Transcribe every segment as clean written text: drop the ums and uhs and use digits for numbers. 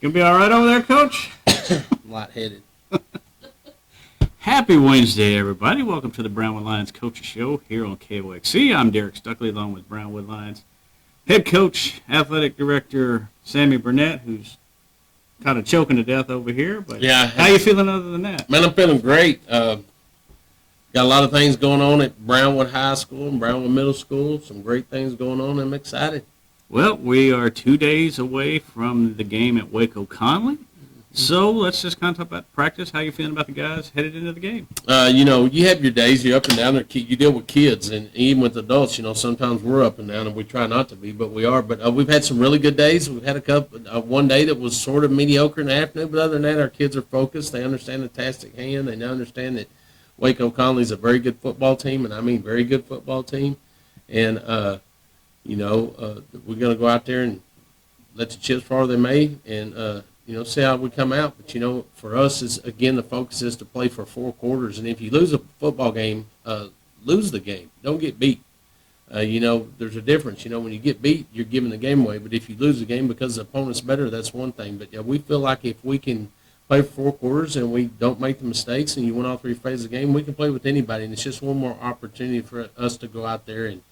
You'll be all right over there, Coach? Lightheaded. Happy Wednesday, everybody. Welcome to the Brownwood Lions Coaches Show here on KOXC. I'm Derek Stuckley, along with Brownwood Lions head coach, athletic director Sammy Burnett, who's kind of choking to death over here. But yeah, how you feeling other than that? Man, I'm feeling great. Got a lot of things going on at Brownwood High School and Brownwood Middle School. Some great things going on. I'm excited. Well, we are 2 days away from the game at Waco Conley. So let's just kind of talk about practice. How you feeling about the guys headed into the game? You have your days. You're up and down. You deal with kids, and even with adults, sometimes we're up and down, and we try not to be, but we are. But we've had some really good days. We've had one day that was sort of mediocre in the afternoon, but other than that, our kids are focused. They understand the task at hand. They now understand that Waco Conley is a very good football team, and I mean very good football team. And, we're going to go out there and let the chips fall where they may, and see how we come out. But, for us, the focus is to play for 4 quarters. And if you lose a football game, lose the game. Don't get beat. There's a difference. When you get beat, you're giving the game away. But if you lose the game because the opponent's better, that's one thing. But, we feel like if we can play for 4 quarters and we don't make the mistakes and you win all 3 phases of the game, we can play with anybody. And it's just one more opportunity for us to go out there and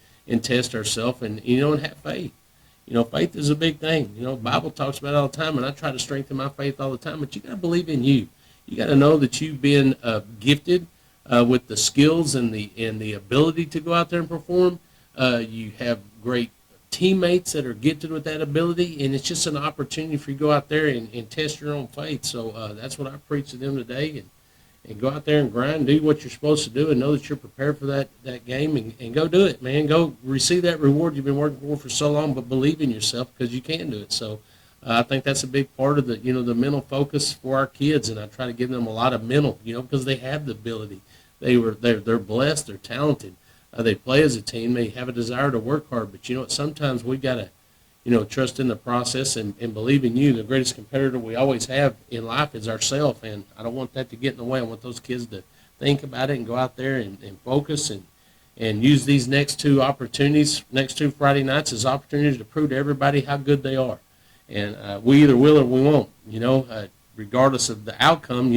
test ourselves and have faith. Faith is a big thing. The Bible talks about it all the time, and I try to strengthen my faith all the time. But you got to believe in you. You got to know that you've been gifted with the skills and the ability to go out there and perform. You have great teammates that are gifted with that ability, and it's just an opportunity for you to go out there and test your own faith. So that's what I preach to them today, and go out there and grind, do what you're supposed to do, and know that you're prepared for that game, and go do it, man. Go receive that reward you've been working for so long, but believe in yourself because you can do it. So I think that's a big part of the mental focus for our kids, and I try to give them a lot of mental, because they have the ability. They're blessed, they're talented. They play as a team. They have a desire to work hard, but sometimes we got to trust in the process and believe in you. The greatest competitor we always have in life is ourselves, and I don't want that to get in the way. I want those kids to think about it and go out there and focus and use these next 2 opportunities, next 2 Friday nights as opportunities to prove to everybody how good they are. And we either will or we won't, regardless of the outcome,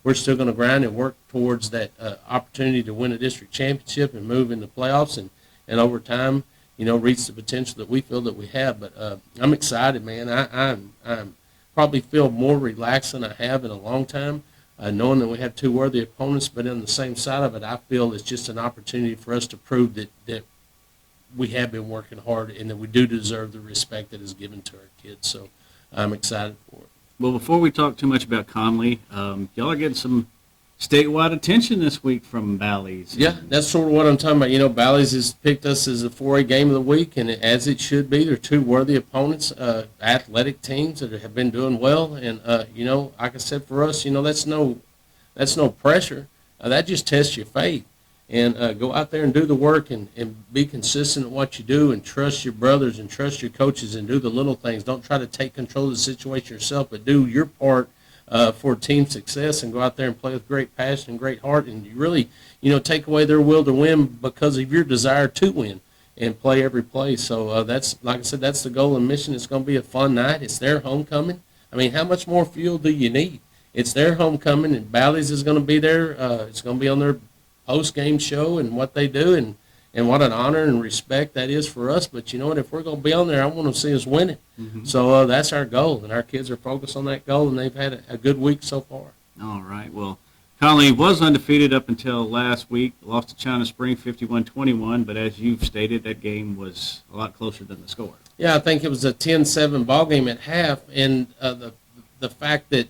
we're still going to grind and work towards that opportunity to win a district championship and move in the playoffs and over time, reach the potential that we feel that we have. But I'm excited, man. I'm probably feel more relaxed than I have in a long time, knowing that we have 2 worthy opponents. But on the same side of it, I feel it's just an opportunity for us to prove that we have been working hard and that we do deserve the respect that is given to our kids. So I'm excited for it. Well, before we talk too much about Conley, y'all are getting some statewide attention this week from Bally's. Yeah, that's sort of what I'm talking about. Bally's has picked us as a 4A game of the week, and as it should be. They're 2 worthy opponents, athletic teams that have been doing well. And, like I said, for us, that's no pressure. That just tests your faith. And go out there and do the work and be consistent at what you do and trust your brothers and trust your coaches and do the little things. Don't try to take control of the situation yourself, but do your part for team success and go out there and play with great passion and great heart, and you really, take away their will to win because of your desire to win and play every play. So that's, like I said, that's the goal and mission. It's going to be a fun night. It's their homecoming. I mean, how much more fuel do you need? It's their homecoming, and Bally's is going to be there. It's going to be on their post-game show and what they do, and what an honor and respect that is for us. But you know what? If we're going to be on there, I want to see us winning. Mm-hmm. So that's our goal, and our kids are focused on that goal, and they've had a good week so far. All right. Well, Conley was undefeated up until last week, lost to China Spring 51-21, but as you've stated, that game was a lot closer than the score. Yeah, I think it was a 10-7 ball game at half, and the fact that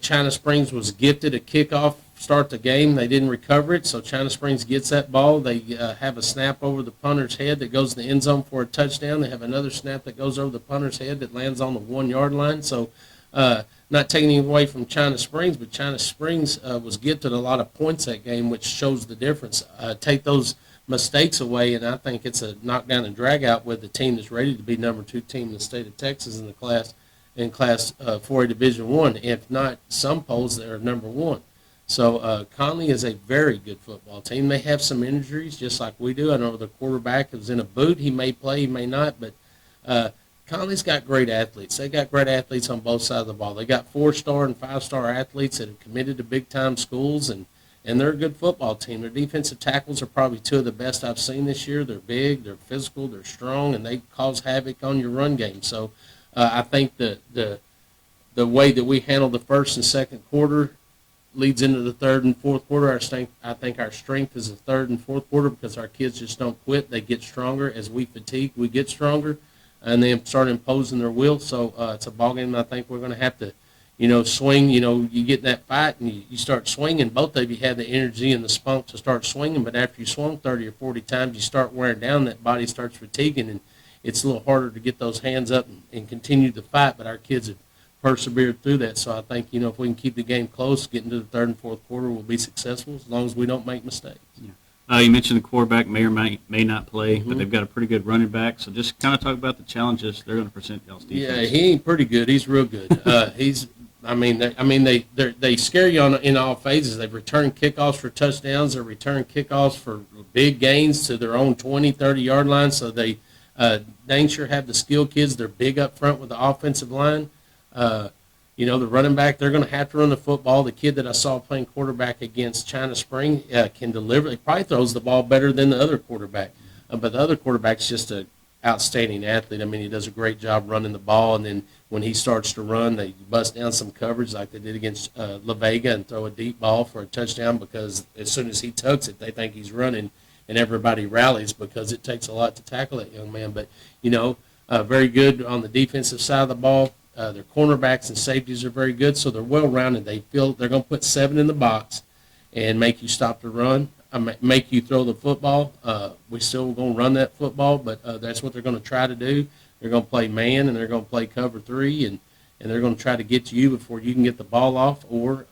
China Springs was gifted a kickoff start the game. They didn't recover it, so China Springs gets that ball. They have a snap over the punter's head that goes in the end zone for a touchdown. They have another snap that goes over the punter's head that lands on the 1-yard line. So not taking anything away from China Springs, but China Springs was gifted a lot of points that game, which shows the difference. Take those mistakes away, and I think it's a knockdown and drag out with the team that's ready to be number 2 team in the state of Texas in Class 4A Division I. If not, some polls they're number 1. So Conley is a very good football team. They have some injuries just like we do. I know the quarterback is in a boot. He may play, he may not, but Conley's got great athletes. They got great athletes on both sides of the ball. They got 4-star and 5-star athletes that have committed to big-time schools, and they're a good football team. Their defensive tackles are probably two of the best I've seen this year. They're big, they're physical, they're strong, and they cause havoc on your run game. So I think the way that we handle the first and second quarter leads into the third and fourth quarter. I think our strength is the third and fourth quarter because our kids just don't quit. They get stronger. As we fatigue, we get stronger, and they start imposing their will. So it's a ball game I think we're going to have to, swing. You get in that fight and you start swinging. Both of you have the energy and the spunk to start swinging, but after you swung 30 or 40 times, you start wearing down. That body starts fatiguing, and it's a little harder to get those hands up and continue the fight, but our kids have persevered through that. So I think, if we can keep the game close, get into the third and fourth quarter, we'll be successful as long as we don't make mistakes. Yeah. You mentioned the quarterback may or may not play, but they've got a pretty good running back. So just kind of talk about the challenges they're going to present y'all's defense. Yeah, he ain't pretty good. He's real good. They scare you in all phases. They return kickoffs for touchdowns. They return kickoffs for big gains to their own 20, 30-yard line. So they dang sure have the skill kids. They're big up front with the offensive line. The running back, they're going to have to run the football. The kid that I saw playing quarterback against China Spring can deliver. He probably throws the ball better than the other quarterback. But the other quarterback's just an outstanding athlete. He does a great job running the ball, and then when he starts to run, they bust down some coverage like they did against La Vega and throw a deep ball for a touchdown because as soon as he tucks it, they think he's running, and everybody rallies because it takes a lot to tackle that young man. But, very good on the defensive side of the ball. Their cornerbacks and safeties are very good, so they're well-rounded. They feel they're going to put 7 in the box and make you stop the run, make you throw the football. We still going to run that football, but that's what they're going to try to do. They're going to play man, and they're going to play cover 3, and they're going to try to get to you before you can get the ball off or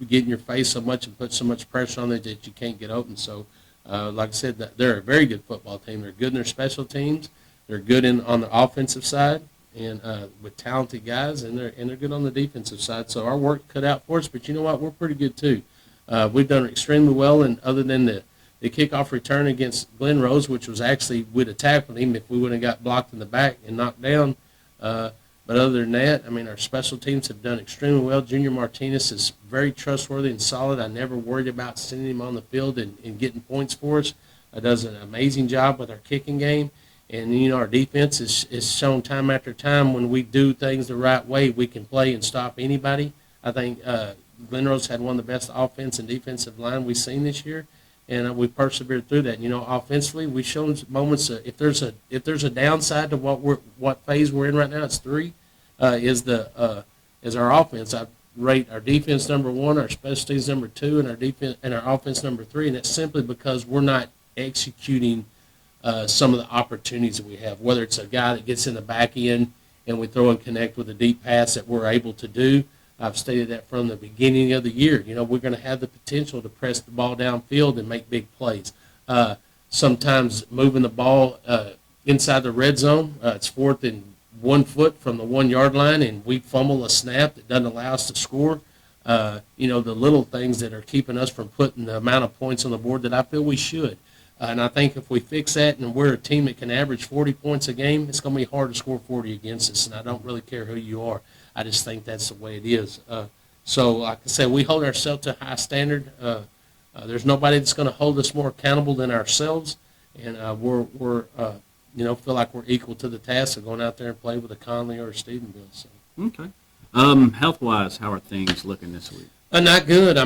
get in your face so much and put so much pressure on it that you can't get open. So, like I said, they're a very good football team. They're good in their special teams. They're good on the offensive side. And with talented guys, and they're good on the defensive side. So our work cut out for us, but you know what? We're pretty good too. We've done extremely well, and other than the kickoff return against Glen Rose, which was actually we'd have tackled him if we wouldn't have got blocked in the back and knocked down. But other than that, our special teams have done extremely well. Junior Martinez is very trustworthy and solid. I never worried about sending him on the field and getting points for us. Does an amazing job with our kicking game. And, our defense is shown time after time when we do things the right way, we can play and stop anybody. I think Glen Rose had one of the best offense and defensive line we've seen this year, and we persevered through that. Offensively, we've shown moments. If there's a downside to what phase we're in right now, it's 3. Is our offense. I rate our defense number 1, our special teams number 2, and our offense number 3, and that's simply because we're not executing some of the opportunities that we have, whether it's a guy that gets in the back end and we throw and connect with a deep pass that we're able to do. I've stated that from the beginning of the year. We're going to have the potential to press the ball downfield and make big plays. Sometimes moving the ball inside the red zone, it's 4th and 1 foot from the 1-yard line, and we fumble a snap that doesn't allow us to score. The little things that are keeping us from putting the amount of points on the board that I feel we should. And I think if we fix that and we're a team that can average 40 points a game, it's going to be hard to score 40 against us, and I don't really care who you are. I just think that's the way it is. So, like I said, we hold ourselves to a high standard. There's nobody that's going to hold us more accountable than ourselves, and we're feel like we're equal to the task of going out there and play with a Conley or a Stephenville. So. Okay. Health-wise, how are things looking this week? Not good.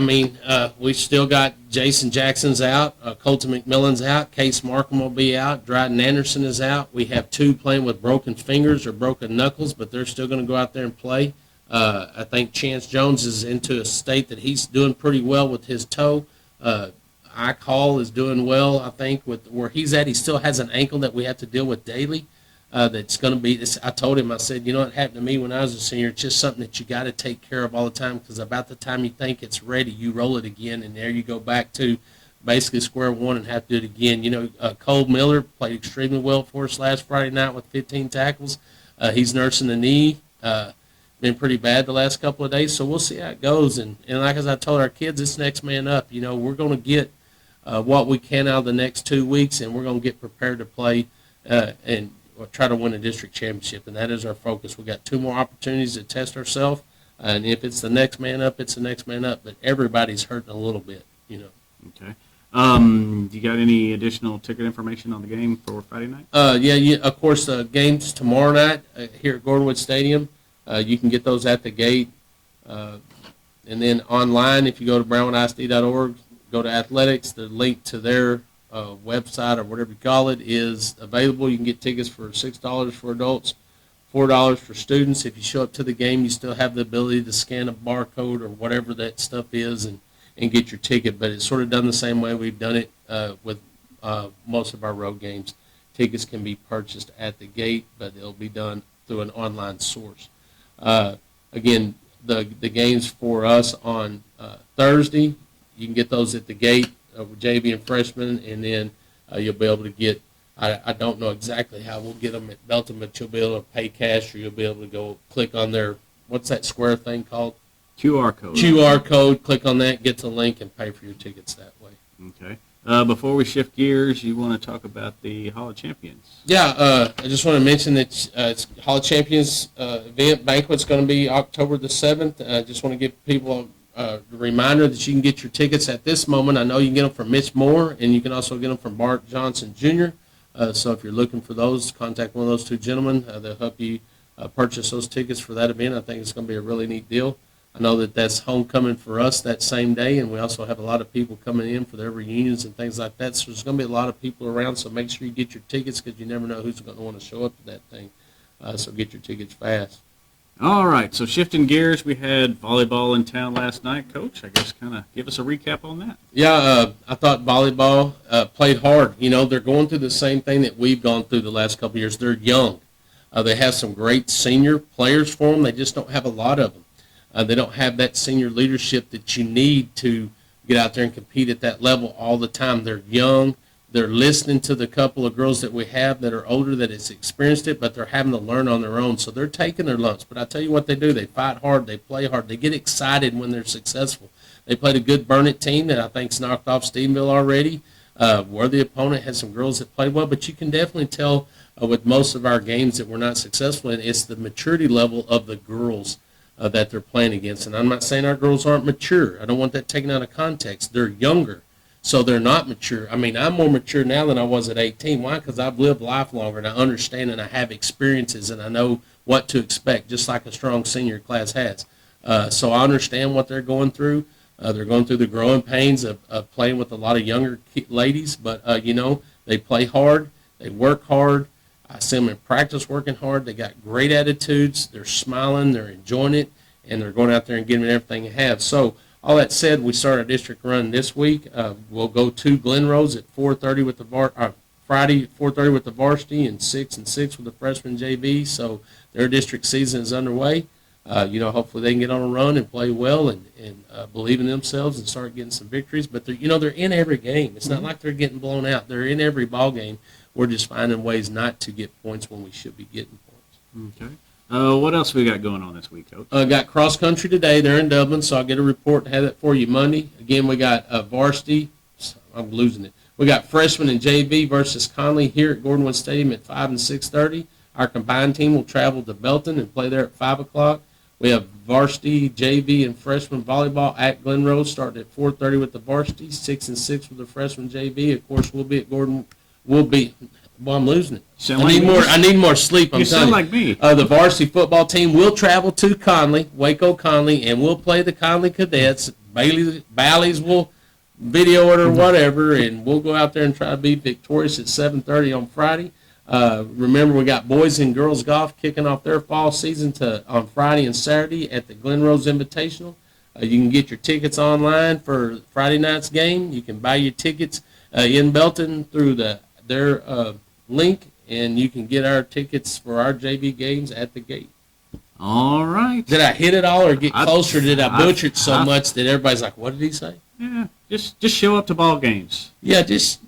We still got Jason Jackson's out, Colton McMillan's out, Case Markham will be out, Dryden Anderson is out. We have 2 playing with broken fingers or broken knuckles, but they're still going to go out there and play. I think Chance Jones is into a state that he's doing pretty well with his toe. Icall is doing well, I think, with where he's at. He still has an ankle that we have to deal with daily. That's going to be, I told him, I said, what happened to me when I was a senior, it's just something that you got to take care of all the time, because about the time you think it's ready, you roll it again, and there you go back to basically square one and have to do it again. Cole Miller played extremely well for us last Friday night with 15 tackles. He's nursing the knee. Been pretty bad the last couple of days, so we'll see how it goes. And like as I told our kids, it's next man up. We're going to get what we can out of the next 2 weeks, and we're going to get prepared to play. And try to win a district championship, and that is our focus. We got 2 more opportunities to test ourselves, and if it's the next man up, it's the next man up. But everybody's hurting a little bit, Okay. Do you got any additional ticket information on the game for Friday night? Yeah, of course, the games tomorrow night here at Brownwood Stadium. You can get those at the gate. And then online, if you go to brownwoodisd.org, go to athletics, the link to their website or whatever you call it is available. You can get tickets for $6 for adults, $4 for students. If you show up to the game, you still have the ability to scan a barcode or whatever that stuff is and get your ticket. But it's sort of done the same way we've done it with most of our road games. Tickets can be purchased at the gate, but it'll be done through an online source. Again, the games for us on Thursday, you can get those at the gate with JV and freshmen, and then you'll be able to get, I don't know exactly how we'll get them at Belton, but you'll be able to pay cash, or you'll be able to go click on their, what's that square thing called? QR code. QR code, click on that, get the link, and pay for your tickets that way. Okay. Before we shift gears, you want to talk about the Hall of Champions? Yeah, I just want to mention that it's Hall of Champions event banquet's going to be October the 7th. I just want to give people a reminder that you can get your tickets at this moment. I know you can get them from Mitch Moore, and you can also get them from Bart Johnson Jr. So if you're looking for those, contact one of those 2 gentlemen. They'll help you purchase those tickets for that event. I think it's going to be a really neat deal. I know that that's homecoming for us that same day, and we also have a lot of people coming in for their reunions and things like that. So there's going to be a lot of people around, so make sure you get your tickets because you never know who's going to want to show up to that thing. So get your tickets fast. All right, so shifting gears, we had volleyball in town last night. Coach, I guess kind of give us a recap on that. Yeah, I thought volleyball played hard. They're going through the same thing that we've gone through the last couple of years. They're young. They have some great senior players for them. They just don't have a lot of them. They don't have that senior leadership that you need to get out there and compete at that level all the time. They're young. They're listening to the couple of girls that we have that are older that has experienced it, but they're having to learn on their own. So they're taking their lumps. But I tell you what they do. They fight hard. They play hard. They get excited when they're successful. They played a good Burnett team that I think's knocked off Stephenville already. Where the opponent has some girls that played well, but you can definitely tell with most of our games that we're not successful in, it's the maturity level of the girls that they're playing against. And I'm not saying our girls aren't mature. I don't want that taken out of context. They're younger, so they're not mature. I mean, I'm more mature now than I was at 18. Why? Because I've lived life longer, and I understand, and I have experiences, and I know what to expect, just like a strong senior class has. So I understand what they're going through. They're going through the growing pains of playing with a lot of younger ladies, but, they play hard. They work hard. I see them in practice working hard. They got great attitudes. They're smiling. They're enjoying it, and they're going out there and giving it everything they have. So all that said, we start our district run this week. We'll go to Glen Rose at 4:30 with the Friday 4:30 with the varsity, and 6 with the freshman JV. So their district season is underway. Hopefully they can get on a run and play well and believe in themselves and start getting some victories. But they're in every game. It's not like they're getting blown out. They're in every ball game. We're just finding ways not to get points when we should be getting points. Okay. What else we got going on this week, Coach? Got cross country today. They're in Dublin, so I'll get a report and have that for you Monday. Again, we got varsity. I'm losing it. We got freshman and JV versus Conley here at Gordonwood Stadium at 5 and 6:30. Our combined team will travel to Belton and play there at 5 o'clock. We have varsity, JV, and freshman volleyball at Glen Rose starting at 4:30 with the varsity, 6 and 6 with the freshman JV. Of course, we'll be at Gordon. I'm losing it. I need more sleep. You sound like me. The varsity football team will travel to Conley, Waco Conley, and we'll play the Conley Cadets. Bally's will video it or whatever, and we'll go out there and try to be victorious at 7:30 on Friday. Remember, we got boys and girls golf kicking off their fall season on Friday and Saturday at the Glen Rose Invitational. You can get your tickets online for Friday night's game. You can buy your tickets in Belton through their link, and you can get our tickets for our JV games at the gate. All right. Did I hit it all or get closer? Or did I butcher it so much that everybody's like, what did he say? Yeah, just show up to ball games. Yeah, just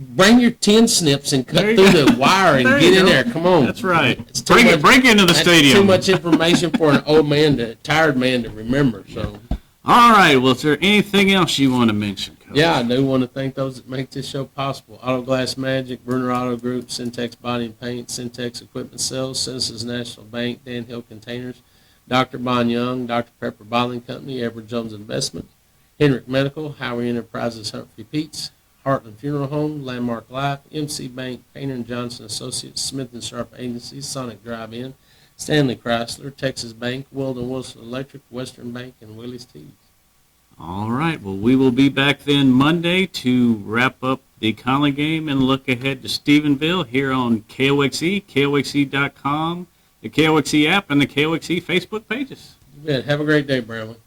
bring your 10 snips and cut through the wire and get in there. Come on. That's right. Break into the stadium. Too much information for an old man, tired man to remember. So. All right. Well, is there anything else you want to mention, Coach? Coach. Yeah, I do want to thank those that make this show possible. Auto Glass Magic, Bruner Auto Group, Syntex Body and Paint, Syntex Equipment Sales, Citizens National Bank, Dan Hill Containers, Dr. Bon Young, Dr. Pepper Bottling Company, Edward Jones Investment, Henrik Medical, Howery Enterprises, Humphrey Peets, Heartland Funeral Home, Landmark Life, MC Bank, Painter and Johnson Associates, Smith and Sharp Agencies, Sonic Drive-In, Stanley Chrysler, Texas Bank, Weldon Wilson Electric, Western Bank, and Willie's Teas. All right. Well, we will be back then Monday to wrap up the Conley game and look ahead to Stephenville here on KOXE, KOXE.com, the KOXE app, and the KOXE Facebook pages. You bet. Have a great day, Brownwood.